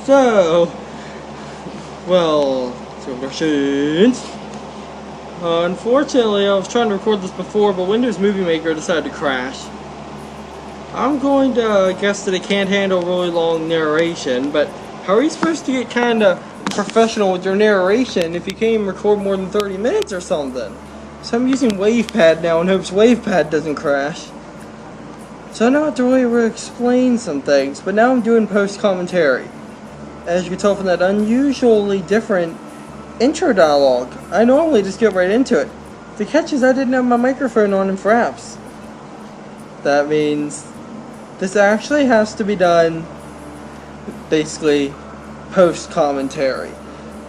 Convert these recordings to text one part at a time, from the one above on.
So, well, two questions. Unfortunately, I was trying to record this before, but Windows Movie Maker decided to crash. I'm going to guess that it can't handle really long narration, but how are you supposed to get kind of professional with your narration if you can't even record more than 30 minutes or something? So I'm using WavePad now in hopes WavePad doesn't crash. So I know how to really explain some things, but now I'm doing post-commentary. As you can tell from that unusually different intro dialogue, I normally just get right into it. The catch is I didn't have my microphone on in Fraps. That means this actually has to be done, basically, post-commentary.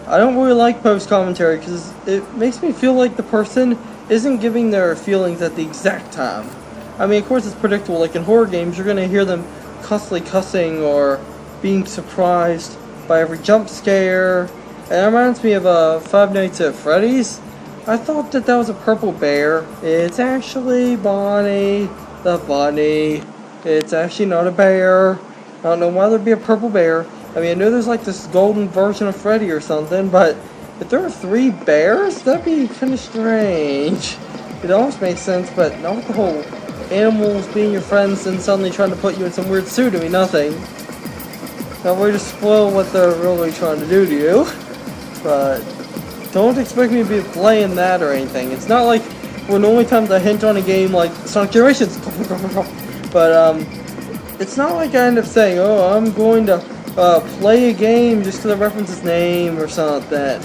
I don't really like post-commentary because it makes me feel like the person isn't giving their feelings at the exact time. I mean, of course it's predictable, like in horror games, you're going to hear them constantly cussing or being surprised by every jump scare. And it reminds me of Five Nights at Freddy's. I thought that was a purple bear. It's actually Bonnie, the bunny. It's actually not a bear. I don't know why there'd be a purple bear. I mean, I know there's like this golden version of Freddy or something, but if there were 3 bears, that'd be kind of strange. It almost makes sense, but not with the whole animals being your friends and suddenly trying to put you in some weird suit. I mean, nothing. Not really to spoil what they're really trying to do to you, but don't expect me to be playing that or anything. It's not like when the only times I hint on a game like Sonic Generations, but it's not like I end up saying, oh, I'm going to play a game just because I reference its name or something like that.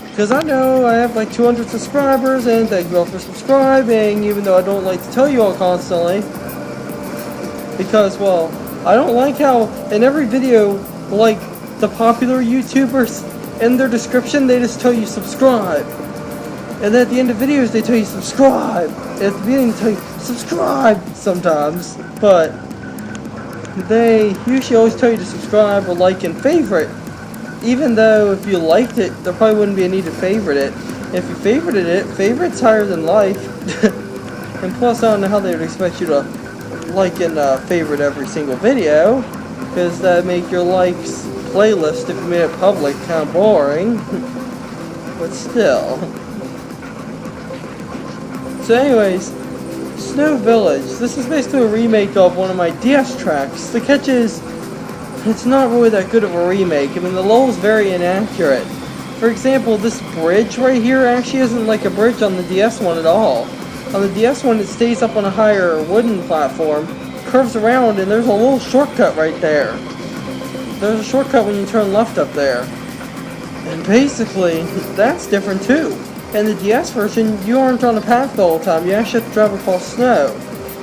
Because I know I have like 200 subscribers, and thank you all for subscribing, even though I don't like to tell you all constantly. Because, well, I don't like how in every video, like the popular YouTubers, in their description they just tell you subscribe. And then at the end of videos they tell you subscribe. And at the beginning they tell you subscribe sometimes. But they usually always tell you to subscribe or like and favorite. Even though if you liked it, there probably wouldn't be a need to favorite it. If you favorited it, favorite's higher than like. And plus I don't know how they would expect you to like and favorite every single video, because that would make your likes playlist, if you made it public, kind of boring. But still. So anyways, Snow Village. This is basically a remake of one of my DS tracks. The catch is, it's not really that good of a remake. I mean, the level is very inaccurate. For example, this bridge right here actually isn't like a bridge on the DS one at all. On the DS one, it stays up on a higher wooden platform, curves around, and there's a little shortcut right there. There's a shortcut when you turn left up there. And basically, that's different too. In the DS version, you aren't on a path the whole time. You actually have to drive across snow.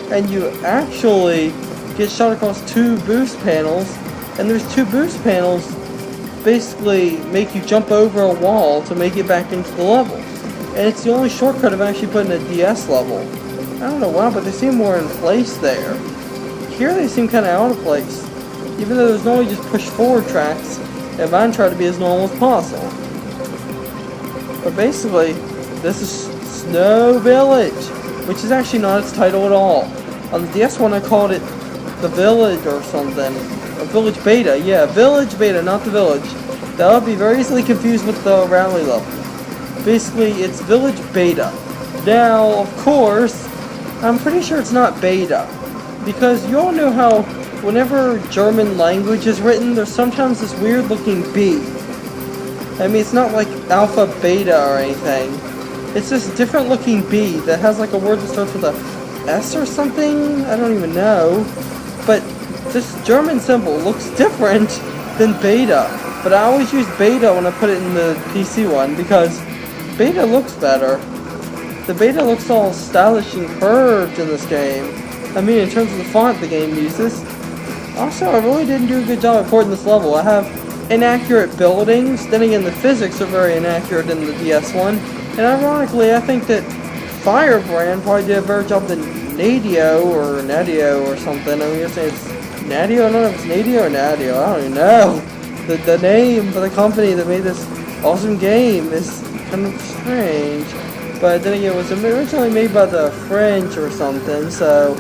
And you actually get shot across 2 boost panels. And there's 2 boost panels basically make you jump over a wall to make it back into the level. And it's the only shortcut I've actually put in a DS level. I don't know why, but they seem more in place there. Here they seem kind of out of place. Even though there's normally just push forward tracks, and mine try to be as normal as possible. But basically, this is Snow Village, which is actually not its title at all. On the DS one I called it The Village or something. A Village Beta, yeah, Village Beta, not The Village. That would be very easily confused with the rally level. Basically, it's Village Beta. Now, of course, I'm pretty sure it's not Beta. Because you all know how whenever German language is written, there's sometimes this weird looking B. I mean, it's not like Alpha Beta or anything. It's this different looking B that has like a word that starts with a S or something? I don't even know. But this German symbol looks different than Beta. But I always use Beta when I put it in the PC one because Beta looks better. The Beta looks all stylish and curved in this game. I mean, in terms of the font the game uses. Also, I really didn't do a good job recording this level. I have inaccurate buildings. Then again, the physics are very inaccurate in the DS one. And ironically, I think that Firebrand probably did a better job than Nadio or Nadio or something. I mean, you're saying it's Nadio? I don't know if it's Nadio or Nadio. I don't even know. The name for the company that made this awesome game is kind of strange. But then again, it was originally made by the French or something, so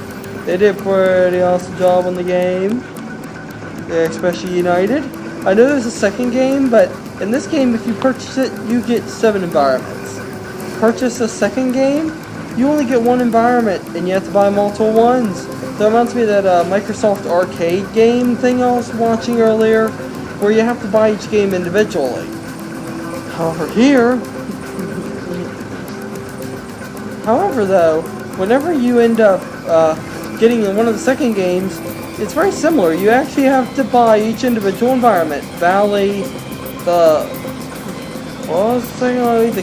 they did a pretty awesome job on the game. They're especially United. I know there's a second game, but in this game, if you purchase it, you get 7 environments. Purchase a second game, you only get 1 environment, and you have to buy multiple ones. That reminds me of that Microsoft Arcade game thing I was watching earlier, where you have to buy each game individually. However, though, whenever you end up getting in one of the second games, it's very similar. You actually have to buy each individual environment. Valley, the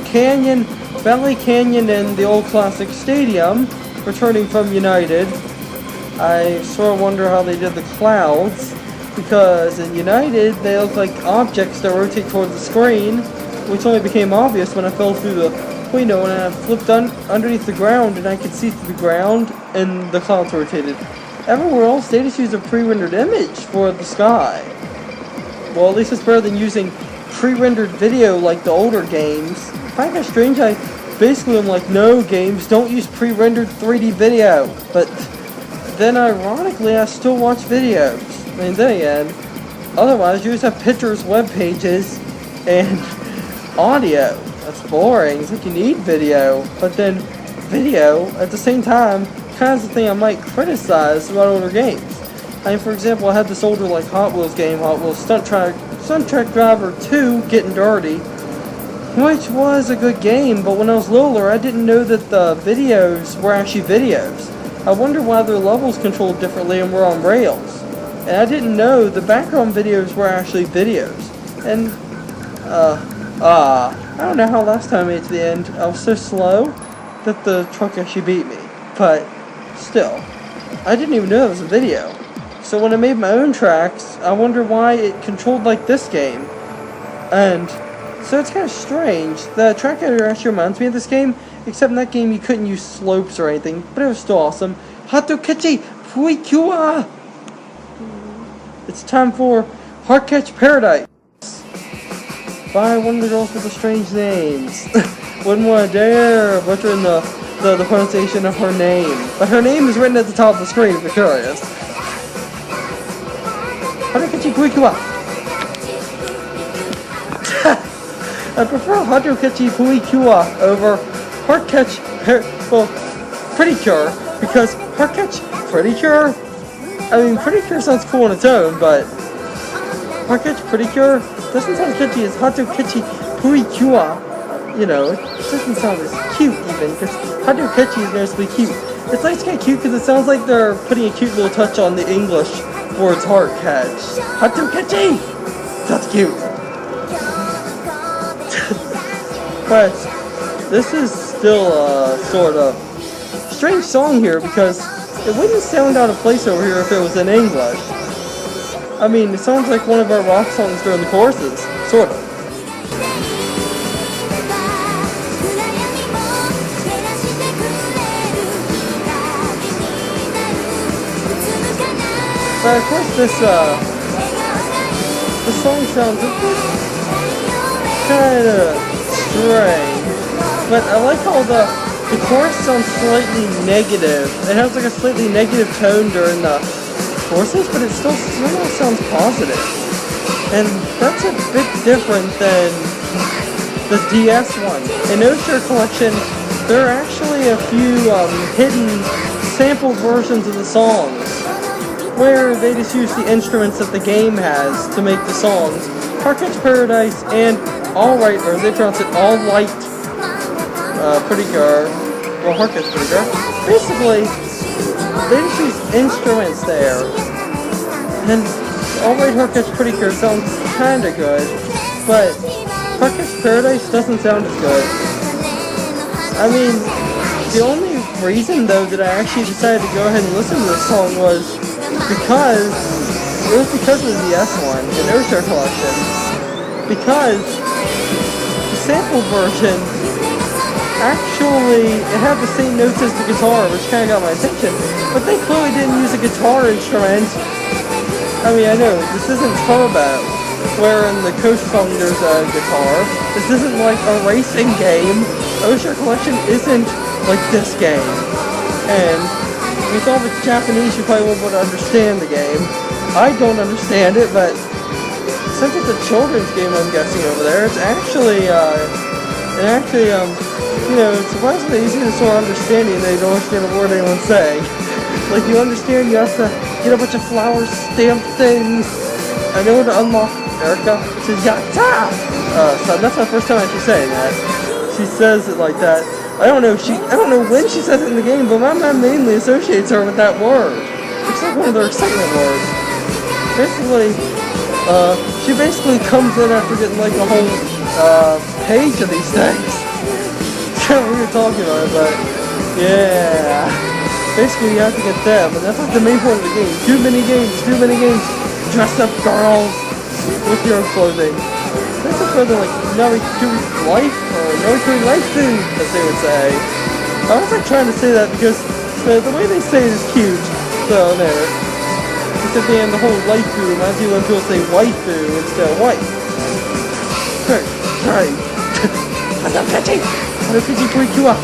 Canyon, Valley Canyon, and the old classic stadium, returning from United. I sort of wonder how they did the clouds, because in United, they look like objects that rotate towards the screen, which only became obvious when I fell through the window and I flipped underneath the ground and I could see through the ground and the clouds rotated. Everywhere else, they just use a pre-rendered image for the sky. Well, at least it's better than using pre-rendered video like the older games. If I got strange, I basically am like, no, games, don't use pre-rendered 3D video. But then ironically, I still watch videos. I mean, then again, otherwise you just have pictures, web pages, and audio. That's boring. It's like you need video, but then video at the same time kind of the thing I might criticize about older games. I mean, for example, I had this older like Hot Wheels game, Hot Wheels Stunt Track Driver 2, Getting Dirty, which was a good game, but when I was littler, I didn't know that the videos were actually videos. I wonder why their levels controlled differently and were on rails. And I didn't know the background videos were actually videos. And, I don't know how last time I made it to the end. I was so slow that the truck actually beat me. But, still, I didn't even know it was a video. So when I made my own tracks, I wonder why it controlled like this game. And so it's kind of strange. The track editor actually reminds me of this game, except in that game you couldn't use slopes or anything, but it was still awesome. Haatokyachii Purikyua! It's time for Haatokyachii Paradise by one of the girls with the strange names. Wouldn't want to dare butcher the pronunciation of her name. But her name is written at the top of the screen if you're curious. Haatokyachii Purikyua. I prefer Haatokyachii Purikyua over Haatokyachii Purikyua, because Haatokyachii Purikyua, I mean, Purikyua sounds cool on its own, but Haatokyachii Purikyua doesn't sound catchy as Haatokyachii Purikyua. You know, it doesn't sound as cute even, because Haatokyachii is mostly cute. It's like it's kind of cute because it sounds like they're putting a cute little touch on the English words heart catch. Haatokyachii! That's cute. But this is still a sort of strange song here because it wouldn't sound out of place over here if it was in English. I mean, it sounds like one of our rock songs during the choruses, sort of. But of course this song sounds kind of strange, but I like how the chorus sounds slightly negative. It has like a slightly negative tone during the choruses, but it still somehow sounds positive. And that's a bit different than the DS one. In Osher Collection, there are actually a few hidden sample versions of the songs, where they just use the instruments that the game has to make the songs. Haatokyachii Paradise and Alright, or they pronounce it All-Light Purikyua, well, Haatokyachii Purikyua. Basically, they just use instruments there. And Alright Haatokyachii Purikyua sounds kinda good, but Haatokyachii Paradise doesn't sound as good. I mean, the only reason though that I actually decided to go ahead and listen to this song was because of the DS one, the Osher Collection. Because the sample version actually, it had the same notes as the guitar, which kind of got my attention, but they clearly didn't use a guitar instrument. I mean, I know, this isn't Turbo, where in the Coast song there's a guitar. This isn't like a racing game. Osher Collection isn't like this game. And with all the Japanese, you probably won't be able to understand the game. I don't understand it, but since it's a children's game, I'm guessing over there, it's actually, you know, it's surprisingly easy to sort of understanding. They don't understand a word anyone's saying. Like, you understand you have to get a bunch of flower stamp things. I know to unlock Erica, it says YATTA! So that's my first time actually saying that. She says it like that. I don't know when she says it in the game, but my mom mainly associates her with that word. It's like one of their excitement words. Basically, she basically comes in after getting like a whole page of these things. It's kind of weird talking about it, but yeah. Basically, you have to get them, and that's like the main point of the game. Too many games. Dress up girls with your own clothing. That's a further like Narikuri life, or Narikuri life thing, as they would say. I was like trying to say that because the way they say it is cute. So there. Except they have the whole waifu reminds you when people say waifu instead of wife. Right. Haatokyachii Purikyua.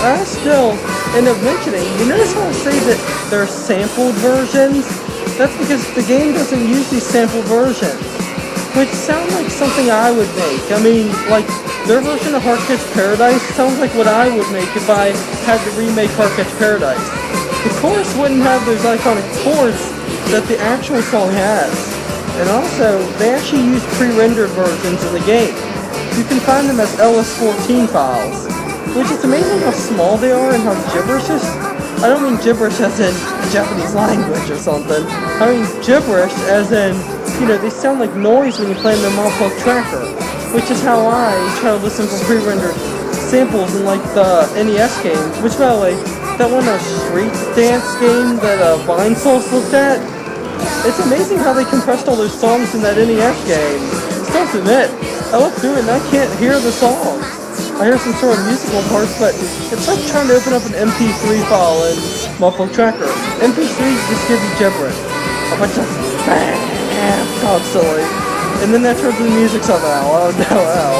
I still end up mentioning, you notice how I say that they're sampled versions? That's because the game doesn't use these sample versions, which sound like something I would make. I mean, like, their version of Haatokyachii Paradise sounds like what I would make if I had to remake Haatokyachii Paradise. The chorus wouldn't have those iconic chords that the actual song has. And also, they actually use pre-rendered versions of the game. You can find them as LS14 files, which is amazing how small they are and how gibberish is. I don't mean gibberish as in Japanese language or something. I mean gibberish as in, you know, they sound like noise when you play in the multiple tracker, which is how I try to listen for pre-rendered samples in like the NES games. Which, by the way, that one street dance game that Vinesauce looked at, it's amazing how they compressed all those songs in that NES game. It's tough to admit. I look through it and I can't hear the songs. I hear some sort of musical parts, but it's like trying to open up an MP3 file in Muffle Tracker. MP3s just give you gibberish. A bunch of constantly. And then that turns into music somehow. I don't know how.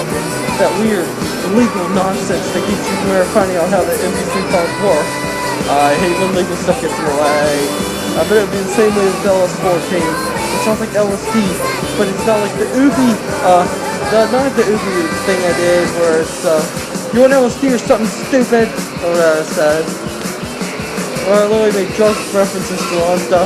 That weird legal nonsense that keeps you from ever finding out how the MP3 files work. I hate when legal stuff gets in the way. I bet it would be the same way with LS14. It sounds like LSD, but it's not like the Ubi, not like the Ubi thing I did, where it's, you want LSD or something stupid, or whatever I said. Or I literally make drug references to all stuff.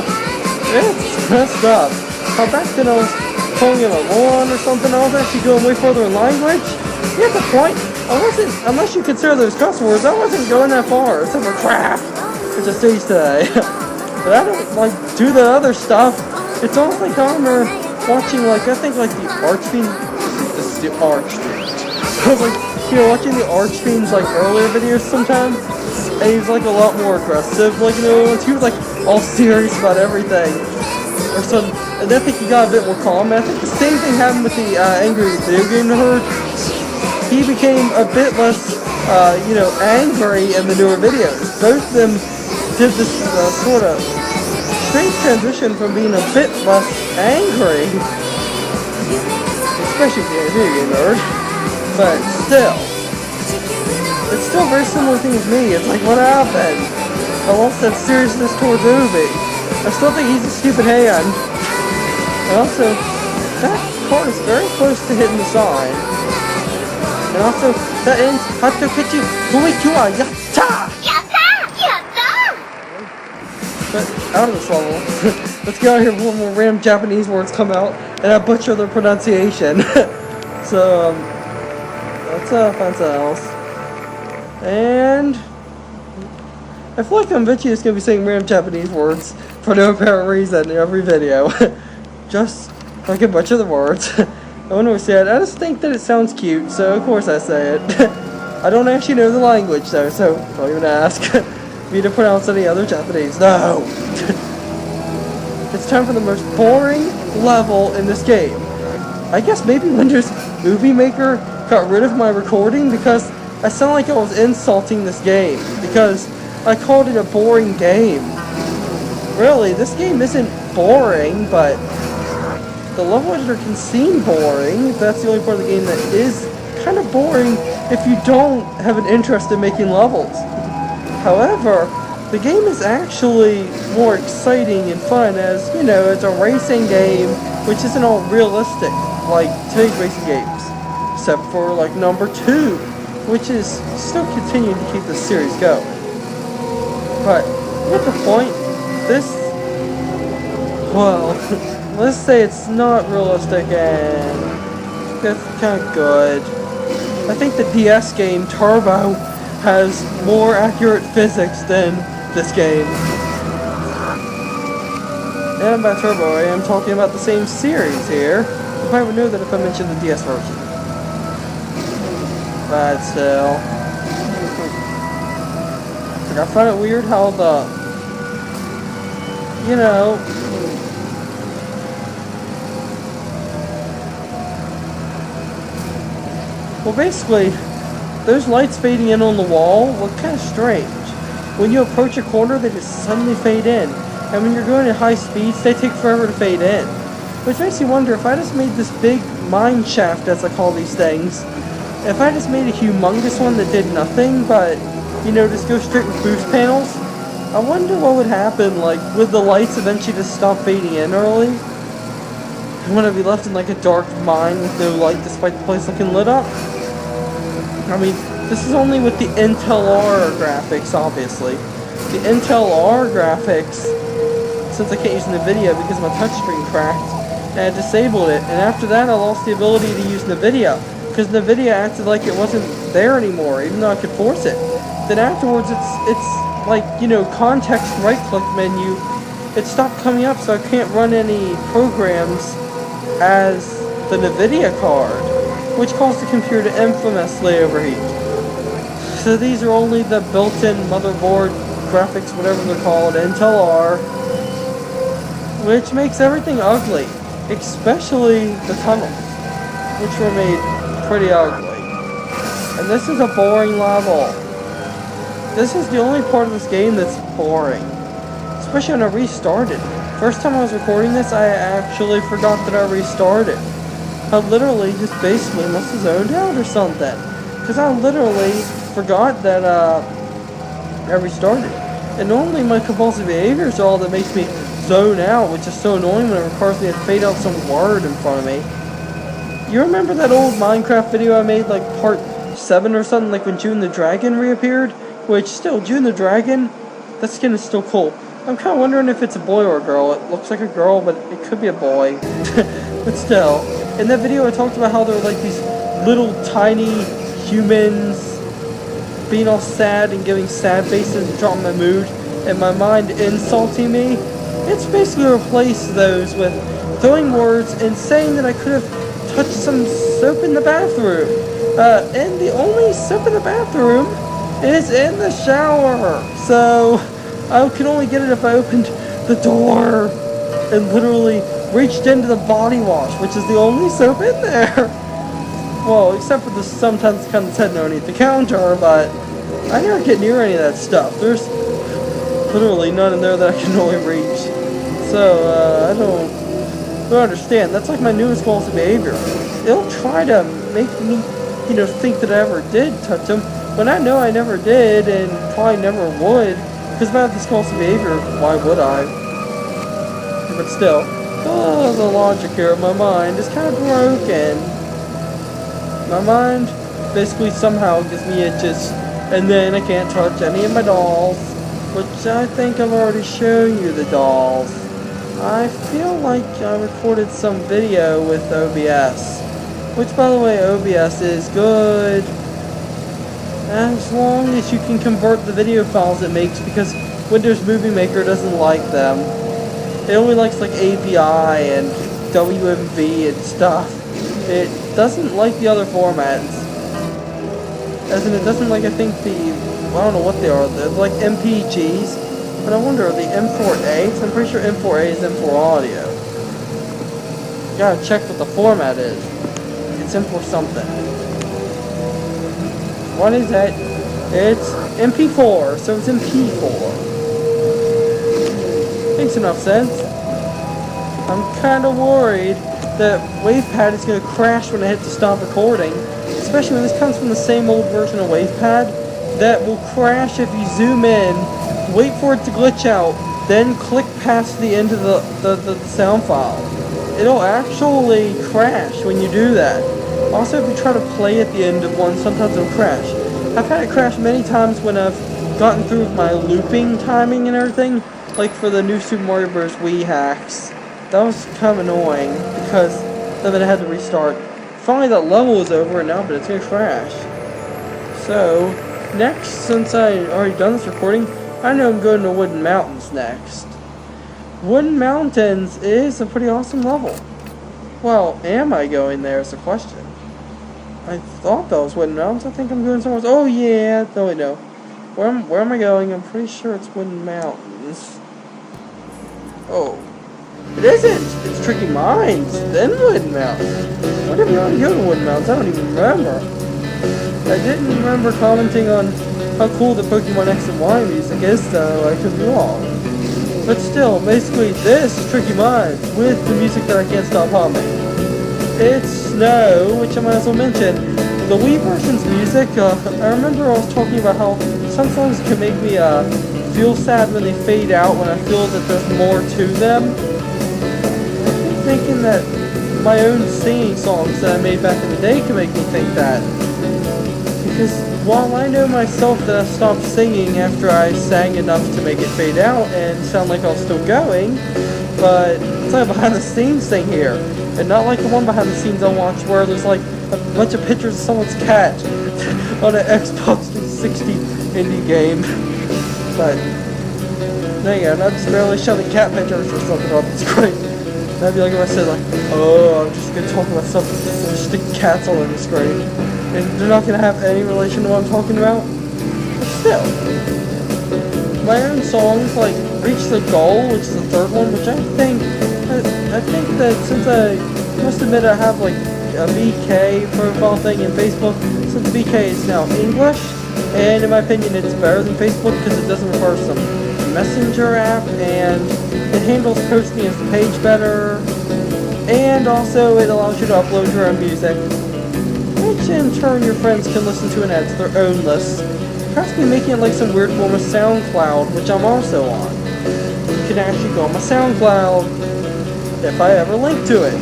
It's messed up. How back then I was calling him a moron or something, I was actually going way further in language. You have the point, I wasn't, unless you consider those cuss words, I wasn't going that far, except for crap, which I say today. But I don't, like, do the other stuff. It's almost like I remember watching, like, I think, like, the Archfiend. This is the Archfiend. I was, like, you know, watching the Archfiend's, like, earlier videos sometimes, and he was, like, a lot more aggressive, like, you know, he was, like, all serious about everything. Or something. And then I think he got a bit more calm. And I think the same thing happened with the Angry Video Game Nerd. He became a bit less, you know, angry in the newer videos. Both of them did this sort of strange transition from being a bit less angry, especially if you're a video game nerd, but still, it's still a very similar thing with me. It's like, what happened? I lost that seriousness towards Ubi. I still think he's a stupid hand, and also, that part is very close to hitting the sign, and also, that ends Haatokyachii Purikyua, YATTA! But out of this level, let's get out of here before more random Japanese words come out and I butcher their pronunciation. So, let's find something else. And I feel like I'm eventually just going to be saying random Japanese words for no apparent reason in every video. Just so I can butcher the words. I wonder what I said. I just think that it sounds cute, so of course I say it. I don't actually know the language though, so don't even ask me to pronounce any other Japanese. No! It's time for the most boring level in this game. I guess maybe Windows Movie Maker got rid of my recording because I sound like I was insulting this game because I called it a boring game. Really, this game isn't boring, but the level editor can seem boring. That's the only part of the game that is kind of boring if you don't have an interest in making levels. However, the game is actually more exciting and fun, as, you know, it's a racing game, which isn't all realistic like today's racing games, except for like number 2, which is still continuing to keep the series going. But at the point, this, well, let's say it's not realistic and that's kind of good. I think the DS game Turbo has more accurate physics than this game. And by Turbo, I am talking about the same series here. You probably would know that if I mentioned the DS version. But still, like, I find it weird how the, you know, well, basically, those lights fading in on the wall look kind of strange. When you approach a corner, they just suddenly fade in. And when you're going at high speeds, they take forever to fade in. Which makes you wonder, if I just made this big mine shaft, as I call these things, if I just made a humongous one that did nothing, but, you know, just go straight with boost panels, I wonder what would happen, like, would the lights eventually just stop fading in early? And would I be left in, like, a dark mine with no light despite the place looking lit up? I mean, this is only with the Intel R graphics, obviously. The Intel R graphics, since I can't use NVIDIA because my touchscreen cracked, and I disabled it, and after that I lost the ability to use NVIDIA, because NVIDIA acted like it wasn't there anymore, even though I could force it. Then afterwards, it's like, you know, context right-click menu, it stopped coming up, so I can't run any programs as the NVIDIA card, which caused the computer to infamously overheat. So these are only the built-in motherboard graphics, whatever they're called, Intel R, which makes everything ugly, especially the tunnels, which were made pretty ugly. And this is a boring level. This is the only part of this game that's boring, especially when I restarted. First time I was recording this, I actually forgot that I restarted. I literally just basically must have zoned out or something, because I literally forgot that I restarted. And normally my compulsive behavior is all that makes me zone out, which is so annoying when it requires me to fade out some word in front of me. You remember that old Minecraft video I made, like part 7 or something, like when June the Dragon reappeared? Which, still, June the Dragon, that skin is still cool. I'm kind of wondering if it's a boy or a girl. It looks like a girl, but it could be a boy. But still, in that video I talked about how there were like these little tiny humans being all sad and giving sad faces and dropping my mood, and my mind insulting me. It's basically replaced those with throwing words and saying that I could have touched some soap in the bathroom. And the only soap in the bathroom is in the shower. So I can only get it if I opened the door and literally reached into the body wash, which is the only soap in there. Well, except for the sometimes kind of sitting underneath the counter, but I never get near any of that stuff. There's literally none in there that I can really reach. So, I don't understand. That's like my newest compulsive behavior. It'll try to make me, you know, think that I ever did touch them, when I know I never did and probably never would, because if I have this compulsive behavior, why would I? But still, the logic here of my mind is kind of broken. My mind basically somehow gives me itches, and then I can't touch any of my dolls, which I think I've already shown you the dolls. I feel like I recorded some video with OBS, which, by the way, OBS is good as long as you can convert the video files it makes, because Windows Movie Maker doesn't like them. It only likes like AVI and WMV and stuff. It doesn't like the other formats. As in, it doesn't like, I think, I don't know what they are, they're like MPGs. But I wonder, are they M4A? Because I'm pretty sure M4A is M4 audio. You gotta check what the format is. It's M4 something. What is that? It's MP4, so it's MP4. Makes enough sense. I'm kinda worried that WavePad is gonna crash when I hit to stop recording. Especially when this comes from the same old version of WavePad that will crash if you zoom in wait for it to glitch out, then click past the end of the sound file. It'll actually crash when you do that. Also, if you try to play at the end of one, sometimes it'll crash. I've had it crash many times when I've gotten through with my looping timing and everything, like for the new Super Mario Bros. Wii hacks. That was kind of annoying, because then I had to restart. Finally, that level was over, and now, but it's gonna crash. So, next, since I already done this recording, I know I'm going to Wooden Mountains next. Wooden Mountains is a pretty awesome level. Well, am I going there is the question. I thought that was Wooden Mountains. I think I'm going somewhere else. Oh yeah, no wait, no. Where am I going? I'm pretty sure it's Wooden Mountains. Oh. It isn't! It's Tricky Minds, then Wooden Mountains. Why did we already go to Wooden Mountains? I don't even remember. I didn't remember commenting on how cool the Pokemon X and Y music is, though I could be wrong. But still, basically this is Tricky Minds with the music that I can't stop humming. It's Snow, which I might as well mention. The Wii version's music, I remember I was talking about how some songs can make me feel sad when they fade out, when I feel that there's more to them. I'm thinking that my own singing songs that I made back in the day can make me think that. Because while I know myself that I stopped singing after I sang enough to make it fade out and sound like I was still going, but it's like a behind the scenes thing here, and not like the one behind the scenes I watched where there's like a bunch of pictures of someone's cat on an Xbox 360 indie game. But there you go, and I'm just barely showing cat pictures or something on the screen. That'd be like if I said like, oh, I'm just gonna talk about something, just stick cats all on the screen. And they're not going to have any relation to what I'm talking about. But still, my own songs like Reach the Goal, which is the third one, which I think that since I must admit I have like a VK profile thing in Facebook, since VK is now English, and in my opinion it's better than Facebook because it doesn't refer to some messenger app, and it handles posting as the page better, and also it allows you to upload your own music, which in turn your friends can listen to and add to their own lists, possibly making it like some weird form of SoundCloud, which I'm also on. You can actually go on my SoundCloud if I ever link to it.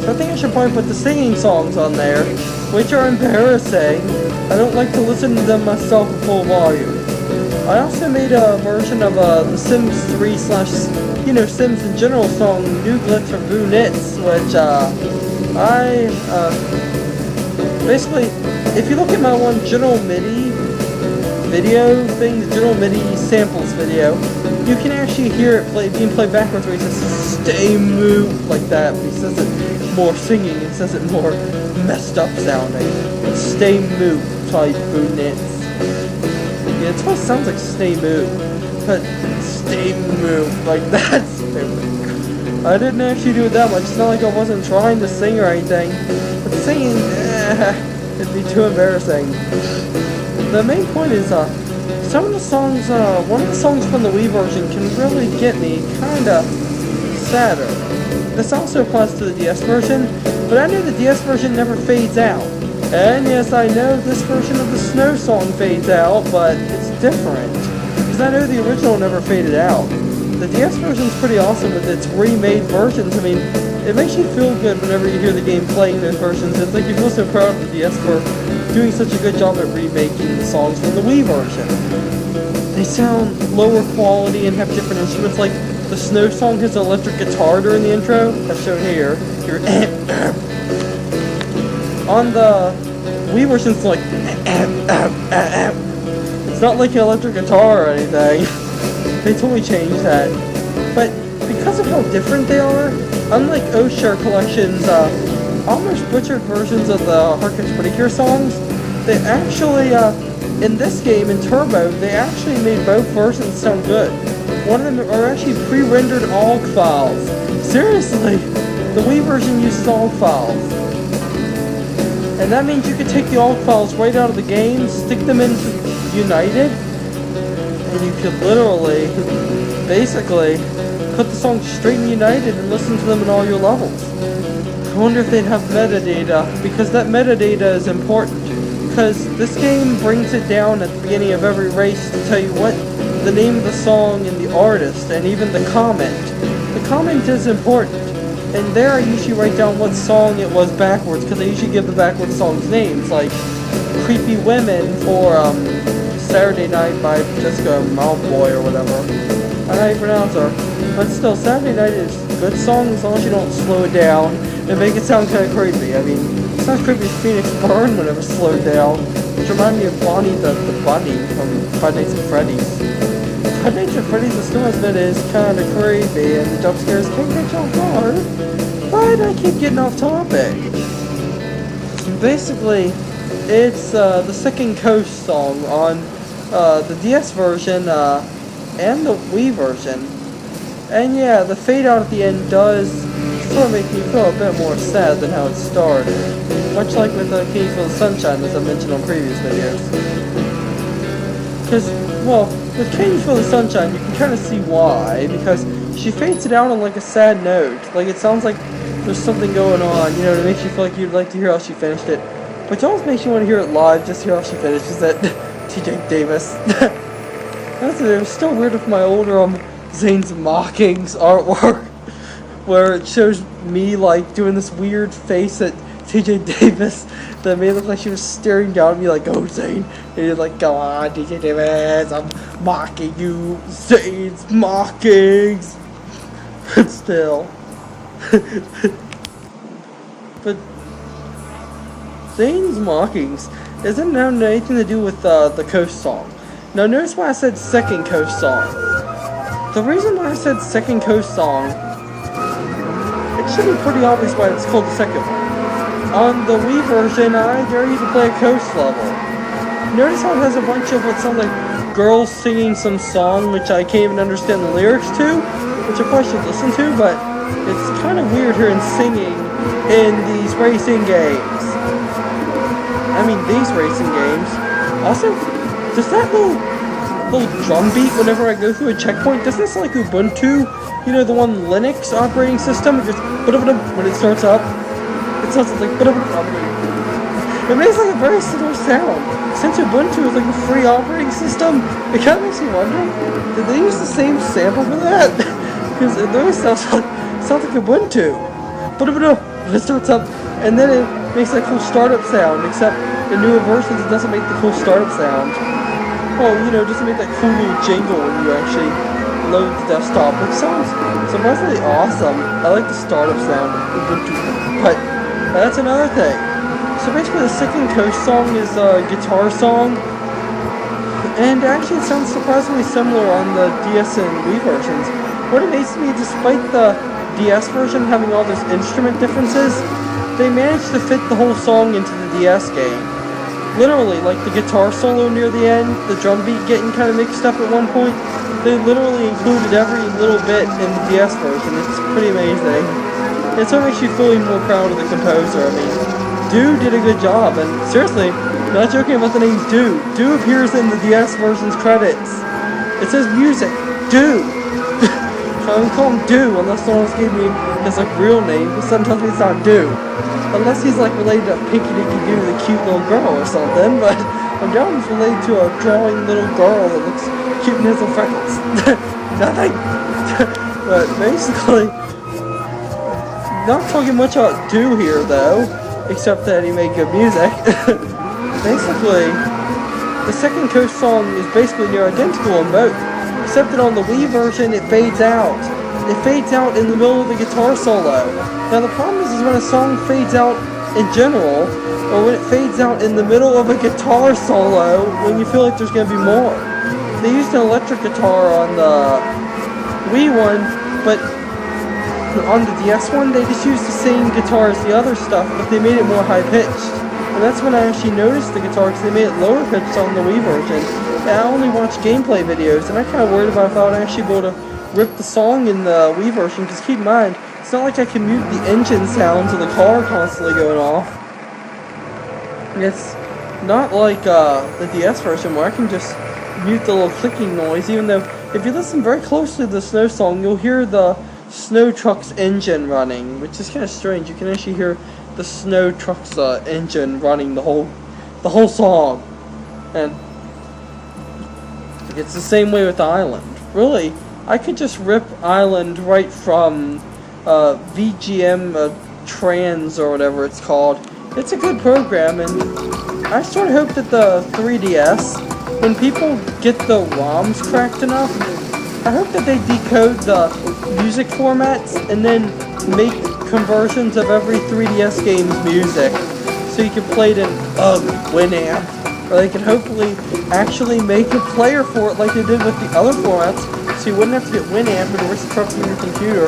So I think I should probably put the singing songs on there, which are embarrassing. I don't like to listen to them myself at full volume. I also made a version of the Sims 3 / Sims in general song, New Glitch for Boo Nits, which basically, if you look at my one General MIDI video thing, the General MIDI samples video, you can actually hear it being played backwards where he says, stay moved, like that, but he says it more singing, he says it more messed up sounding. Stay moved, type Boo Nits. Yeah, it always sounds like stay moved, but stay moved, like that's stupid. I didn't actually do it that much, it's not like I wasn't trying to sing or anything. But singing, it'd be too embarrassing. The main point is, some of the songs, one of the songs from the Wii version can really get me kinda sadder. This also applies to the DS version, but I know the DS version never fades out. And yes, I know this version of the Snow song fades out, but it's different. Because I know the original never faded out. The DS version's pretty awesome with its remade versions. I mean, it makes you feel good whenever you hear the game playing those versions. It's like you feel so proud of the DS for doing such a good job at remaking the songs from the Wii version. They sound lower quality and have different instruments, like the Snow song has an electric guitar during the intro, as shown here. On the Wii version, it's like it's not like an electric guitar or anything. They totally changed that. But because of how different they are, unlike Oshare Collection's almost butchered versions of the Haatokyachii Purikyua songs, they actually, in this game, in Turbo, they actually made both versions sound good. One of them are actually pre-rendered AUG files. Seriously, the Wii version uses AUG files. And that means you could take the AUG files right out of the game, stick them into United, and you could literally, basically, put the songs straight in United and listen to them in all your levels. I wonder if they'd have metadata, because that metadata is important. Because this game brings it down at the beginning of every race to tell you what the name of the song and the artist, and even the comment. The comment is important, and there I usually write down what song it was backwards, because I usually give the backwards songs names, like Creepy Women for Saturday Night by Jessica Malboy or whatever. I don't know how you pronounce her. But still, Saturday Night is a good song as long as you don't slow it down and make it sound kind of creepy. I mean, it sounds creepy as Phoenix Burn whenever slowed down, which reminded me of Bonnie the Bunny from Five Nights at Freddy's. Five Nights at Freddy's, the still admit, is kind of creepy and the jump scares can get you off guard, but I keep getting off topic. Basically, it's the Second Coast song on the DS version and the Wii version. And yeah, the fade out at the end does sort of make me feel a bit more sad than how it started. Much like with King for the Sunshine, as I mentioned on previous videos. Because, well, with King for the Sunshine, you can kind of see why. Because she fades it out on like a sad note. Like it sounds like there's something going on, you know, it makes you feel like you'd like to hear how she finished it. But it always makes you want to hear it live, just to hear how she finishes it. TJ Davis. It was still weird with my older Xane's Mockings artwork, where it shows me like doing this weird face at TJ Davis that made it look like she was staring down at me like, "Oh, Xane," and you're like, "Go on, TJ Davis, I'm mocking you, Xane's Mockings." But still, but Xane's Mockings isn't now anything to do with the Coast song. Now notice why I said Second Coast song. The reason why I said Second Coast song, it should be pretty obvious why it's called the second one. On the Wii version, I dare you to play a coast level. Notice how it has a bunch of what sound like girls singing some song, which I can't even understand the lyrics to, which I probably should listen to, but it's kind of weird hearing singing in these racing games. I mean, these racing games. Also, does that little drum beat whenever I go through a checkpoint, doesn't it sound like Ubuntu? You know, the one Linux operating system? It just, when it starts up, it sounds like, it makes like a very similar sound. Since Ubuntu is like a free operating system, it kind of makes me wonder, did they use the same sample for that? Because it always sounds like Ubuntu. When it starts up, and then it makes that cool startup sound, except in newer versions it doesn't make the cool startup sound. Well, you know, just to make that cool little jingle when you actually load the desktop, which sounds surprisingly awesome. I like the startup sound of Ubuntu, but that's another thing. So basically the Second Coast song is a guitar song, and actually it sounds surprisingly similar on the DS and Wii versions. What amazes me, despite the DS version having all those instrument differences, they managed to fit the whole song into the DS game. Literally, like the guitar solo near the end, the drum beat getting kind of mixed up at one point, they literally included every little bit in the DS version. It's pretty amazing. It sort of makes you feel even more proud of the composer. I mean, Do did a good job, and seriously, not joking about the name Do. Do appears in the DS version's credits. It says music, Do. I would call him Do unless someone else gave me his like real name, but sometimes it's not Do. Unless he's like related to Pinky Dinky Doo, the cute little girl or something, but I'm down he's related to a drawing little girl that looks cute and has some freckles. Nothing. But basically, not talking much about Do here though, except that he made good music. Basically, the Second Coast song is basically near identical in both, except that on the Wii version it fades out. It fades out in the middle of the guitar solo. Now the problem is when a song fades out in general, or when it fades out in the middle of a guitar solo, when you feel like there's going to be more. They used an electric guitar on the Wii one, but on the DS one, they just used the same guitar as the other stuff, but they made it more high-pitched. And that's when I actually noticed the guitar, because they made it lower-pitched on the Wii version. And I only watched gameplay videos, and I kind of worried about if I would actually be able to rip the song in the Wii version, because keep in mind, it's not like I can mute the engine sounds of the car constantly going off. It's not like the DS version where I can just mute the little clicking noise, even though if you listen very closely to the Snow song, you'll hear the Snow Truck's engine running, which is kind of strange. You can actually hear the Snow Truck's engine running the whole song. And It's the same way with Island. Really, I could just rip Island right from VGM Trans or whatever it's called. It's a good program, and I sort of hope that the 3DS, when people get the ROMs cracked enough, I hope that they decode the music formats and then make conversions of every 3DS game's music so you can play it in Winamp. Or they can hopefully actually make a player for it like they did with the other formats, so you wouldn't have to get Winamp and risk corrupting your computer.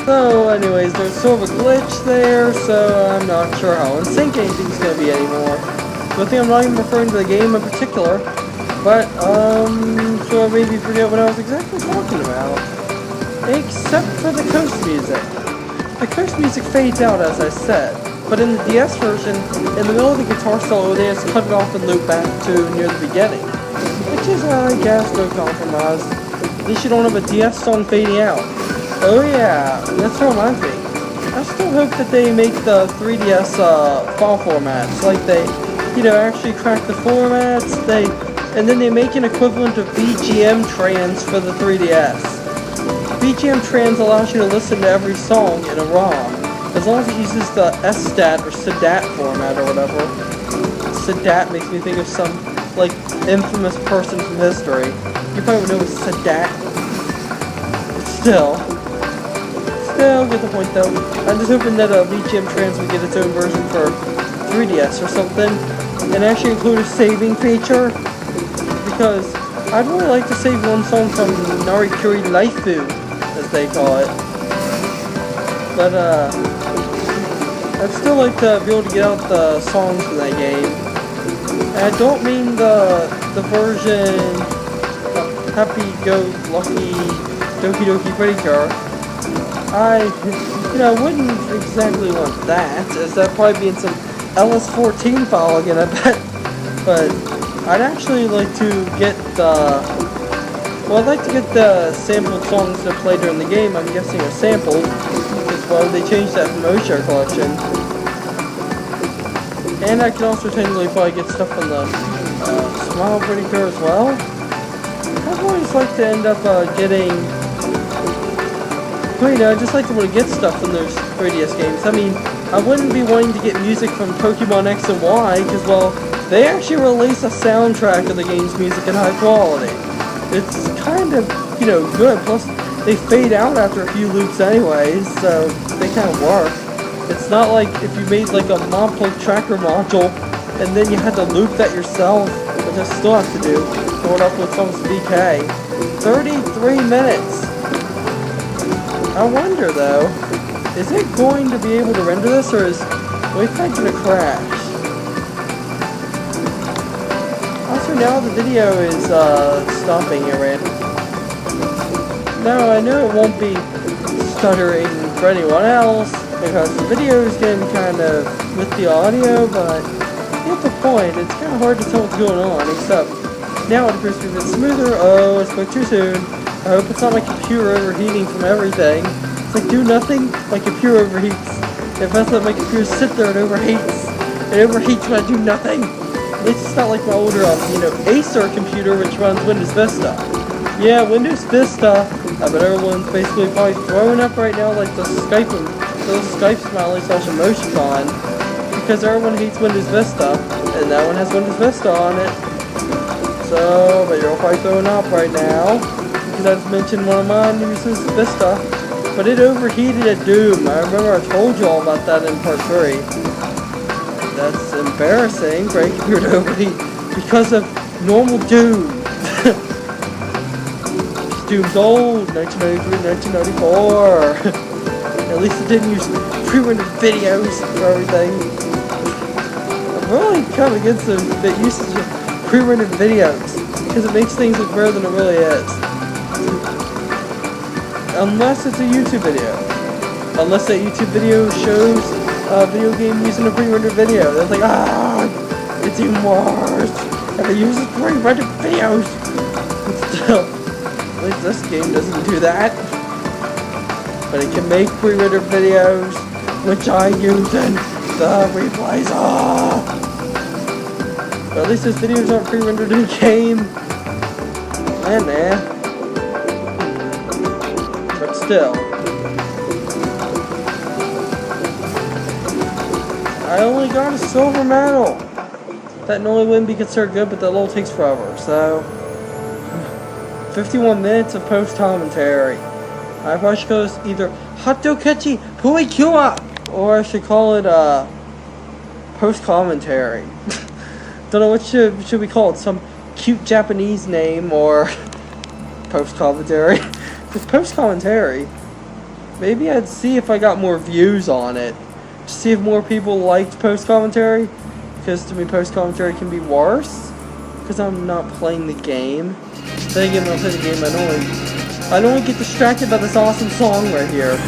So anyways, there's sort of a glitch there, so I'm not sure how in sync anything's going to be anymore. So I think I'm not even referring to the game in particular, but so I made me forget what I was exactly talking about. Except for the coast music. The coast music fades out, as I said, but in the DS version, in the middle of the guitar solo, they just cut it off and loop back to near the beginning. Which is, I guess, no compromise. At least you don't have a DS song fading out. Oh yeah, that's what reminds me. I still hope that they make the 3DS file formats, like they, actually crack the formats, and then they make an equivalent of VGM Trans for the 3DS. VGM Trans allows you to listen to every song in a ROM, as long as it uses the SDAT or SDAT format or whatever. SDAT makes me think of some, infamous person from history. You probably would know it's SDAT. But still, get the point though. I'm just hoping that VGM Trans would get its own version for 3DS or something, and actually include a saving feature, because I'd really like to save one song from Narikuri Laifu, as they call it. But, I'd still like to be able to get out the songs from that game. And I don't mean the version of Happy Go Lucky Doki Doki Purikyua. I wouldn't exactly want that, as that'd probably be in some LS14 file again, I bet. But I'd actually like to get I'd like to get the sampled songs that play during the game. I'm guessing are sampled, because they changed that from OSHA collection. And I can also technically probably get stuff from the Smile Purikyua as well. I'd always like to end up getting. I'd just like to want to get stuff from those 3DS games. I mean, I wouldn't be wanting to get music from Pokemon X and Y, because, they actually release a soundtrack of the game's music in high quality. It's kind of, good, plus they fade out after a few loops anyways, so they kind of work. It's not like if you made, a Monpole tracker module, and then you had to loop that yourself, which I still have to do, going up with some BK. 33 minutes! I wonder, though, is it going to be able to render this, or is Wi-Fi going to crash? Also, now the video is stopping here. Now, I know it won't be stuttering for anyone else, because the video is getting kind of with the audio, but at the point, it's kind of hard to tell what's going on, except now it appears to be a bit smoother. Oh, I spoke too soon. I hope it's not my computer overheating from everything. It's do nothing, my computer overheats. If I let my computer sit there, it overheats. It overheats when I do nothing. It's just not like my older, Acer computer, which runs Windows Vista. Yeah, Windows Vista. I bet everyone's basically probably throwing up right now, like the little Skype smiley / emoticon, because everyone hates Windows Vista, and that one has Windows Vista on it. So, but you're all probably throwing up right now, because I just mentioned one of mine uses Vista, but it overheated at Doom. I remember I told you all about that in part 3. That's embarrassing for a computer to overheat because of normal Doom. Doom's old, 1993, 1994. At least it didn't use pre-rendered videos for everything. I'm really kind of against the usage of pre-rendered videos, because it makes things look better than it really is. Unless it's a YouTube video. Unless that YouTube video shows a video game using a pre-rendered video. That's it's even worse if it uses pre-rendered videos. But still, at least this game doesn't do that. But it can make pre-rendered videos, which I use in the replays. Oh. But at least those videos aren't pre-rendered in the game. Man. But still. I only got a silver medal. That normally wouldn't be considered good, but that level takes forever. So, 51 minutes of post-commentary. I probably should call this either Haatokyachii Purikyua, or I should call it post-commentary. Don't know what should we call it. Some cute Japanese name or post-commentary. Because post-commentary, maybe I'd see if I got more views on it. See if more people liked post-commentary. Because to me, post-commentary can be worse. Because I'm not playing the game. Then again, when I play the game, I don't get distracted by this awesome song right here.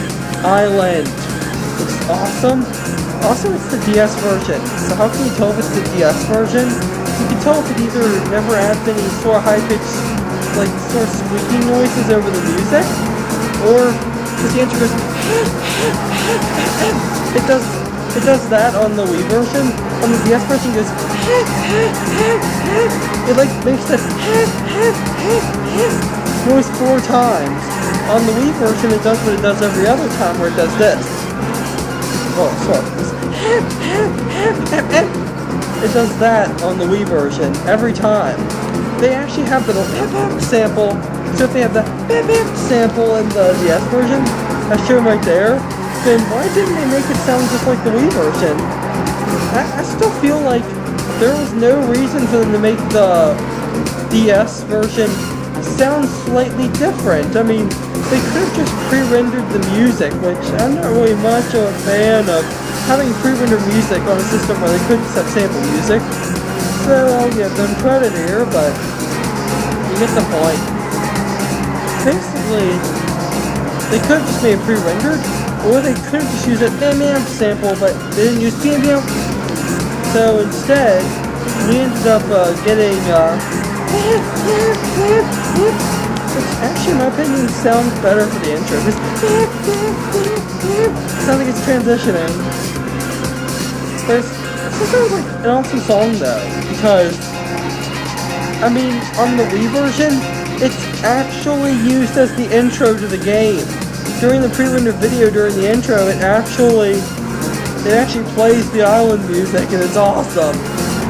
Island. It's awesome. Also, it's the DS version. So how can you tell if it's the DS version? You can tell if it either never adds any sort of high-pitched, like, sort of squeaking noises over the music, or because the intro goes, it does that on the Wii version. On the DS version, it goes, it like makes that noise 4 times. On the Wii version, it does what it does every other time, where it does this. Oh, sorry. It does that on the Wii version every time. They actually have the sample. So if they have the sample in the DS version, I show them right there, then why didn't they make it sound just like the Wii version? I still feel like there was no reason for them to make the DS version sound slightly different. I mean, they could have just pre-rendered the music, which I'm not really much of a fan of having pre-rendered music on a system where they couldn't set sample music. So I'll give them credit here, but you get the point. Basically, they could have just made it pre-rendered, or they could have just used a bam sample, but they didn't use bam. So instead, we ended up getting which actually, in my opinion, sounds better for the intro. It sounds like it's transitioning. This sounds like an awesome song though, because I mean, on the Wii version, it's actually used as the intro to the game. During the pre-rendered video, during the intro, it actually plays the island music, and it's awesome.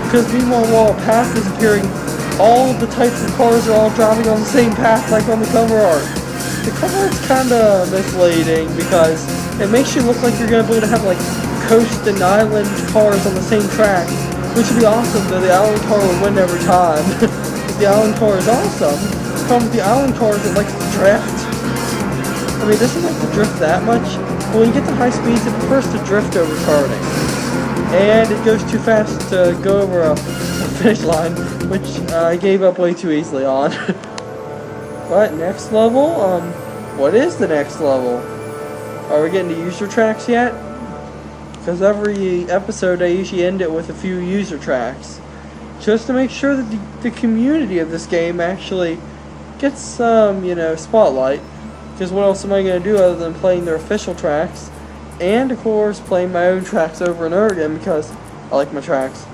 Because meanwhile, while a path is appearing, all of the types of cars are all driving on the same path like on the cover art. The cover art's kinda misleading because it makes you look like you're gonna be able to have like coast and island cars on the same track, which would be awesome, though the island car would win every time. The island car is awesome. The problem with the island car is it likes to drift. I mean, it doesn't like to drift that much, but when you get to high speeds, it prefers to drift over turning. And it goes too fast to go over a finish line, which I gave up way too easily on. But next level, what is the next level? Are we getting to user tracks yet? Because every episode I usually end it with a few user tracks, just to make sure that the community of this game actually gets some, spotlight. Because what else am I going to do other than playing their official tracks? And, of course, playing my own tracks over and over again because I like my tracks.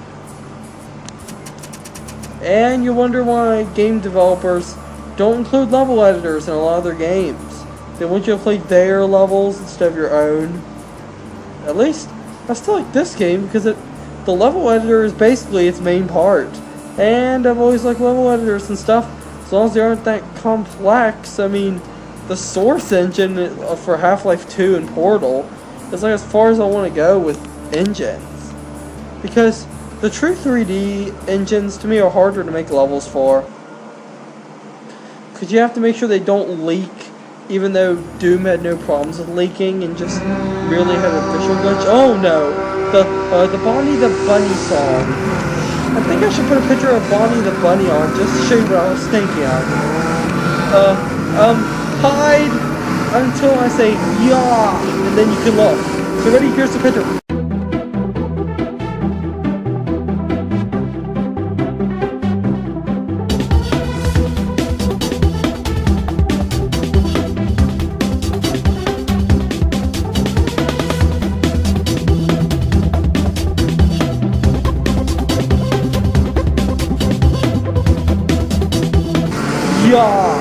And you wonder why game developers don't include level editors in a lot of their games. They want you to play their levels instead of your own. At least, I still like this game because the level editor is basically its main part. And I've always liked level editors and stuff, as long as they aren't that complex. I mean, the source engine for Half-Life 2 and Portal is like as far as I want to go with engines. Because the true 3D engines to me are harder to make levels for. Because you have to make sure they don't leak, even though Doom had no problems with leaking and just merely had a visual glitch. Oh no! The Bonnie the Bunny song. I think I should put a picture of Bonnie the Bunny on just to show you what I was thinking of. Hide until I say yeah, and then you can look. So ready? Here's the picture. Yeah.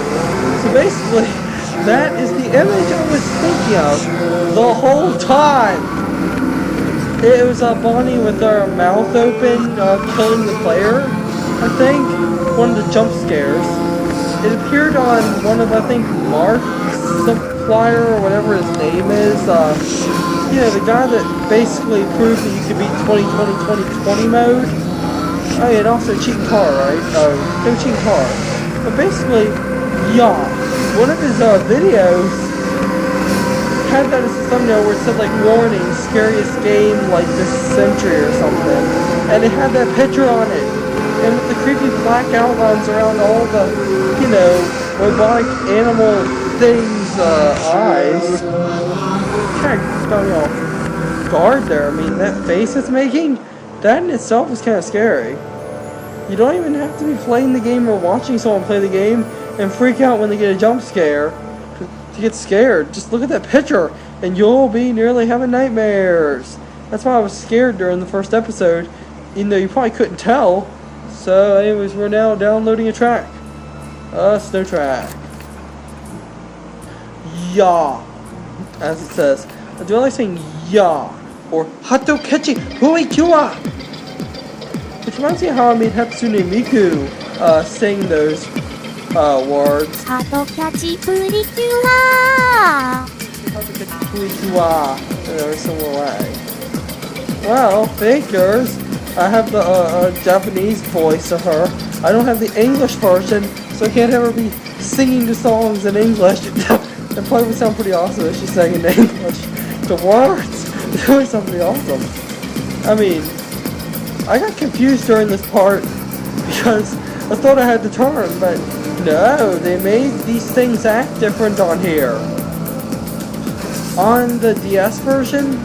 So basically, that is the image I was thinking of the whole time. It was Bonnie with her mouth open, killing the player, I think. One of the jump scares. It appeared on one of, I think, Markiplier or whatever his name is. You know, the guy that basically proved that you could beat 2020 mode. Oh yeah, and also cheating car, right? No cheating car. But basically, yeah, one of his videos had that as a thumbnail where it said like, warning, scariest game like this century or something. And it had that picture on it. And with the creepy black outlines around all the, you know, robotic animal things, eyes. Kind of got me off guard there. I mean, that face it's making, that in itself is kind of scary. You don't even have to be playing the game or watching someone play the game and freak out when they get a jump scare to get scared. Just look at that picture and you'll be nearly having nightmares. That's why I was scared during the first episode, even though you probably couldn't tell. So anyways, we're now downloading a track. Snow track. Yeah. As it says. I do like saying yeah. Or Haatokyachii Purikyua. Which reminds me of how I made Hatsune Miku sing those words. Haatokyachii Purikyua. Haatokyachii Purikyua. There's some way. Well, fakers. I have the Japanese voice of her. I don't have the English version, so I can't ever be singing the songs in English. It probably would sound pretty awesome if she sang in English. The words, it would sound pretty awesome. I mean, I got confused during this part because I thought I had to turn, but no, they made these things act different on here. On the DS version,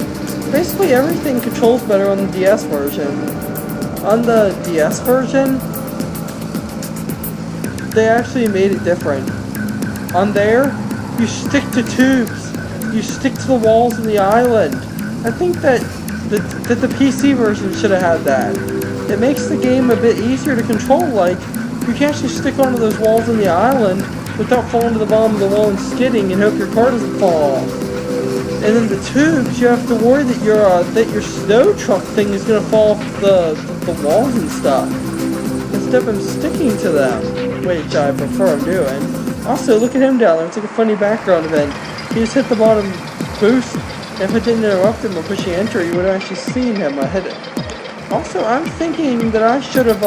basically everything controls better on the DS version. On the DS version, they actually made it different. On there, you stick to tubes. You stick to the walls of the island. I think that the PC version should have had that. It makes the game a bit easier to control, like, you can actually stick onto those walls in the island without falling to the bottom of the wall and skidding and hope your car doesn't fall off. And then the tubes, you have to worry that your snow truck thing is gonna fall off the walls and stuff. Instead of him sticking to them, which I prefer doing. Also, look at him down there. It's like a funny background event. He just hit the bottom boost. If I didn't interrupt him or pushing enter, you would have actually seen him. I hit it. Also, I'm thinking that I should have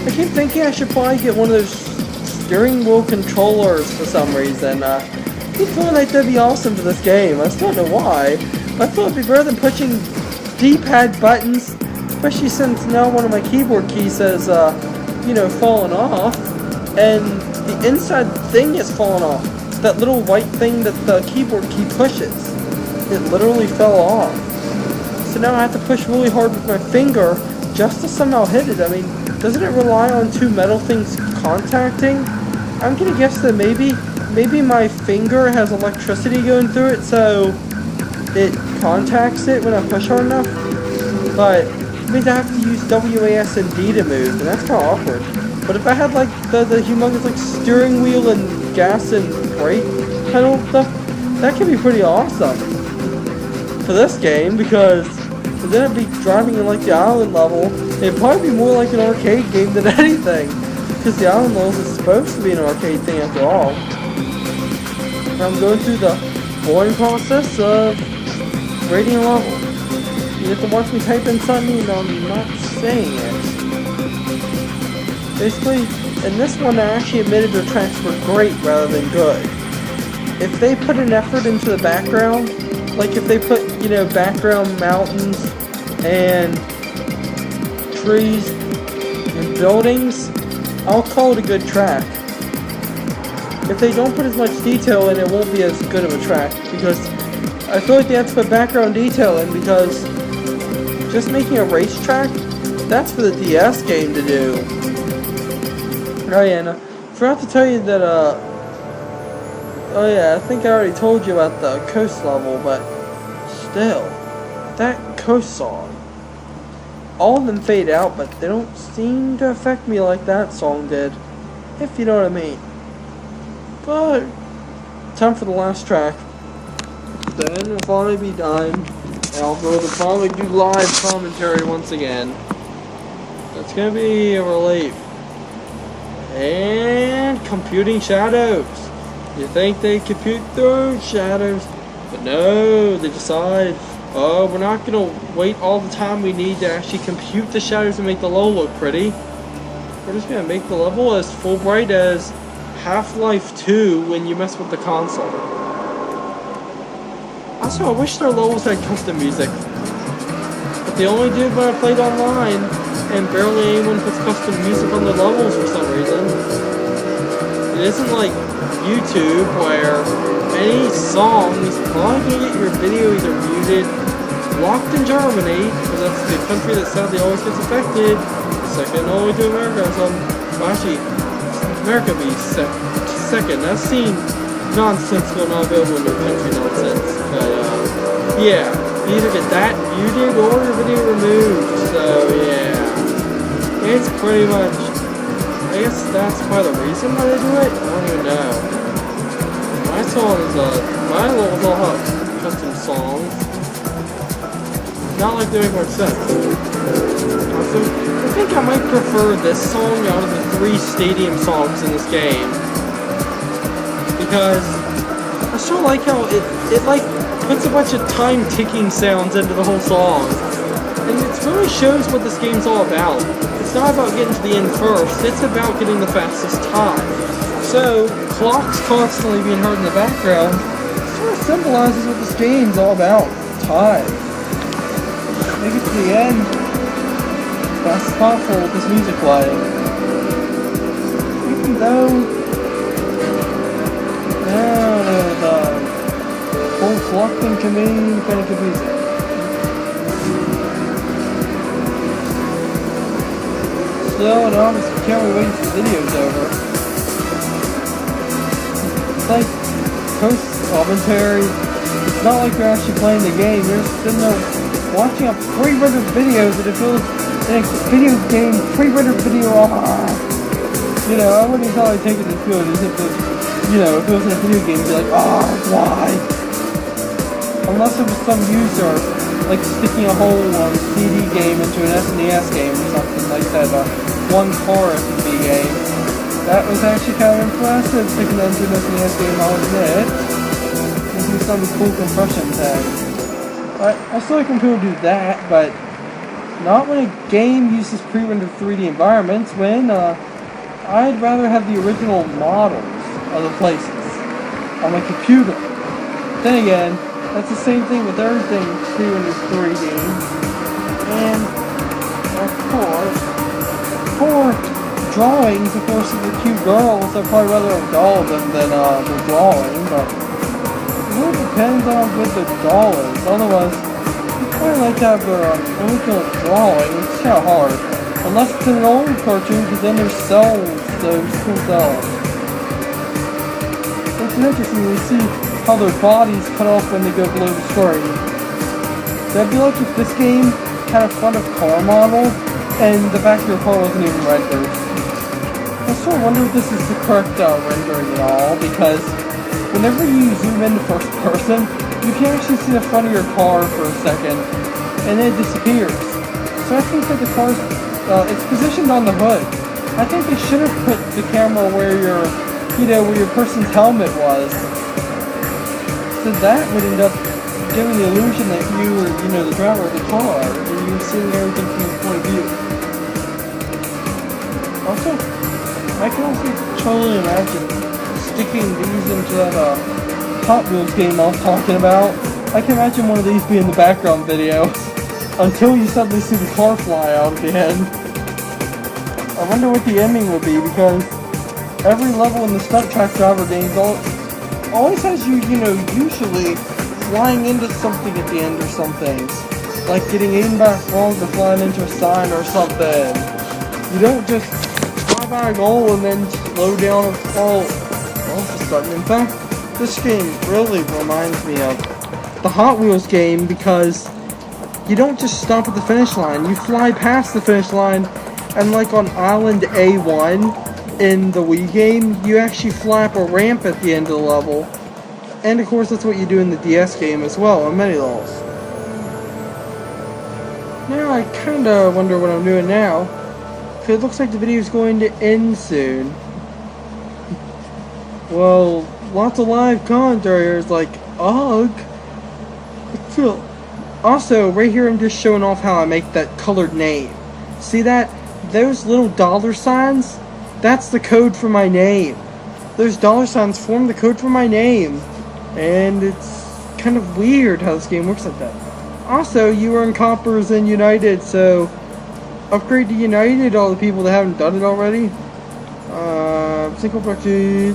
I keep thinking I should probably get one of those steering wheel controllers for some reason. I keep feeling like that'd be awesome for this game. I still don't know why. I thought it'd be better than pushing D-pad buttons, especially since now one of my keyboard keys has, you know, fallen off, and the inside thing is fallen off. That little white thing that the keyboard key pushes. It literally fell off. So now I have to push really hard with my finger just to somehow hit it. I mean, doesn't it rely on two metal things contacting? I'm gonna guess that maybe my finger has electricity going through it, so it contacts it when I push hard enough. But it means I have to use WAS and D to move, and that's kind of awkward. But if I had like the humongous like steering wheel and gas and brake pedal stuff, that could be pretty awesome for this game, because then I'd be driving in like the island level. It'd probably be more like an arcade game than anything, because the island levels is supposed to be an arcade thing after all. I'm going through the boring process of rating a level. You have to watch me type in something and I'm not saying it. Basically, in this one I actually admitted their tracks were great rather than good. If they put an effort into the background, like if they put, you know, background mountains and trees and buildings, I'll call it a good track. If they don't put as much detail in, it won't be as good of a track, because I feel like they have to put background detail in, because just making a racetrack, that's for the DS game to do. Oh yeah, and I forgot to tell you that Oh yeah, I think I already told you about the coast level, but still, that coast song. All of them fade out, but they don't seem to affect me like that song did, if you know what I mean. But, time for the last track. Then we'll finally be done, and I'll be able to probably do live commentary once again. That's gonna be a relief. And computing shadows. You think they compute those shadows, but no, they decide, oh, we're not gonna wait all the time we need to actually compute the shadows and make the level look pretty. We're just gonna make the level as full bright as Half-Life 2 when you mess with the console. Also, I wish their levels had custom music, but they only did when I played online, and barely anyone puts custom music on the levels for some reason. It isn't like YouTube where any songs, as long as you get your video either muted, locked in Germany, because that's the country that sadly always gets affected, second only to America, well actually, America be second. I've seen nonsensical, not available in their country nonsense, but yeah, you either get that muted or your video removed, so yeah, it's pretty much, I guess that's probably the reason why they do it. I don't even know. My songs, my levels all have custom songs. Not like they make much sense. Also, I think I might prefer this song out of the 3 stadium songs in this game. Because I sure like how it like puts a bunch of time ticking sounds into the whole song. And it really shows what this game's all about. It's not about getting to the end first, it's about getting the fastest time. So, clocks constantly being heard in the background sort of symbolizes what this game's all about. Time. Make it to the end as fast as possible with this music playing. Even though the whole clock thing can be kind of confusing. Still, no, I just can't wait until the video's over. It's like post commentary. It's not like you're actually playing the game. You're just sitting there watching a pre-rendered video that it feels like a video game pre-rendered video. You know, I wouldn't probably take it as good as if it, you know, if it was in a video game. You'd be like, why? Unless it was some user like sticking a whole CD game into an SNES game or something like that. One core SSD game. That was actually kind of impressive, sticking that into an SNES game, I'll admit. Using some cool compression tags. I still can people do that, but not when a game uses pre-rendered 3D environments, when I'd rather have the original models of the places on my computer. Then again, that's the same thing with everything pre-rendered 3D. And, of course, for drawings, of course, of the cute girls, I'd probably rather have doll them than the drawing, but it really depends on how good the doll is. Otherwise, you probably like to have their original drawing. It's kind of hard. Unless it's in an old cartoon, because then there's cells, those cool cells. It's interesting to see how their bodies cut off when they go below the screen. That'd be like if this game had a front of car model, and the back of your car wasn't even rendered. I sort of wonder if this is the correct rendering at all, because whenever you zoom into first person, you can actually see the front of your car for a second, and then it disappears. So I think that the car's, it's positioned on the hood. I think they should have put the camera where your, where your person's helmet was. So that would end up giving the illusion that you were, the driver of the car, and you were seeing everything from his point of view. Also, I can also totally imagine sticking these into that Hot Wheels game I was talking about. I can imagine one of these being the background video until you suddenly see the car fly out at the end. I wonder what the ending will be, because every level in the Stunt Track Driver games always has you, usually flying into something at the end or something. Like getting aimbot wrong or flying into a sign or something. You don't just fly by a goal and then slow down and fall. Well, it's just starting. In fact, This game really reminds me of the Hot Wheels game because you don't just stop at the finish line, you fly past the finish line, and like on Island A1 in the Wii game, you actually fly up a ramp at the end of the level. And of course that's what you do in the DS game as well, on many levels. Now I kinda wonder what I'm doing now, because it looks like the video is going to end soon. Well, lots of live commentary is like, ugh. Also, right here I'm just showing off how I make that colored name. See that? Those little dollar signs? That's the code for my name. Those dollar signs form the code for my name. And it's kind of weird how this game works like that. Also, you earn coppers in United, so upgrade to United, all the people that haven't done it already. Single purchase.